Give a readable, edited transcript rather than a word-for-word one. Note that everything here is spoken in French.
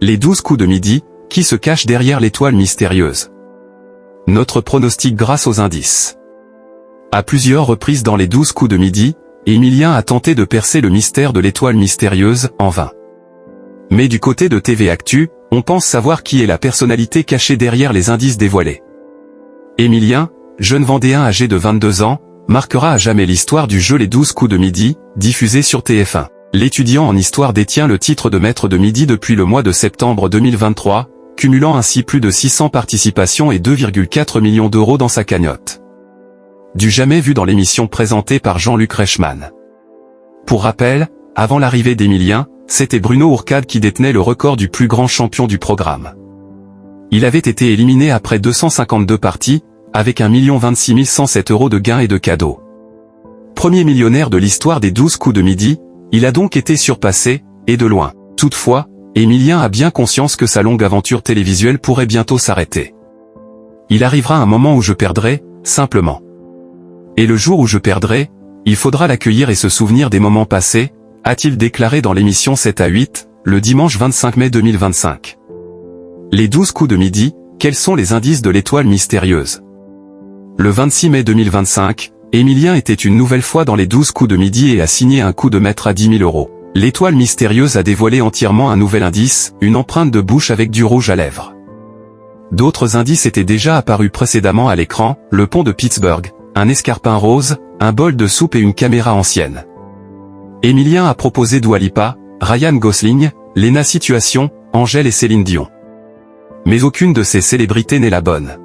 Les 12 coups de midi, qui se cache derrière l'étoile mystérieuse? Notre pronostic grâce aux indices. À plusieurs reprises dans les 12 coups de midi, Émilien a tenté de percer le mystère de l'étoile mystérieuse, en vain. Mais du côté de TV Actu, on pense savoir qui est la personnalité cachée derrière les indices dévoilés. Émilien, jeune Vendéen âgé de 22 ans, marquera à jamais l'histoire du jeu Les 12 coups de midi, diffusé sur TF1. L'étudiant en histoire détient le titre de maître de midi depuis le mois de septembre 2023, cumulant ainsi plus de 600 participations et 2,4 millions d'euros dans sa cagnotte. Du jamais vu dans l'émission présentée par Jean-Luc Reichmann. Pour rappel, avant l'arrivée d'Émilien, c'était Bruno Ourcade qui détenait le record du plus grand champion du programme. Il avait été éliminé après 252 parties, avec 1 026 107 € de gains et de cadeaux. Premier millionnaire de l'histoire des 12 coups de midi, il a donc été surpassé, et de loin. Toutefois, Émilien a bien conscience que sa longue aventure télévisuelle pourrait bientôt s'arrêter. Il arrivera un moment où je perdrai, simplement. Et le jour où je perdrai, il faudra l'accueillir et se souvenir des moments passés, a-t-il déclaré dans l'émission 7 à 8, le dimanche 25 mai 2025. Les 12 coups de midi, quels sont les indices de l'étoile mystérieuse? Le 26 mai 2025, Émilien était une nouvelle fois dans les 12 coups de midi et a signé un coup de maître à 10 000 €. L'étoile mystérieuse a dévoilé entièrement un nouvel indice, une empreinte de bouche avec du rouge à lèvres. D'autres indices étaient déjà apparus précédemment à l'écran, le pont de Pittsburgh, un escarpin rose, un bol de soupe et une caméra ancienne. Émilien a proposé Dua Lipa, Ryan Gosling, Lena Situation, Angèle et Céline Dion. Mais aucune de ces célébrités n'est la bonne.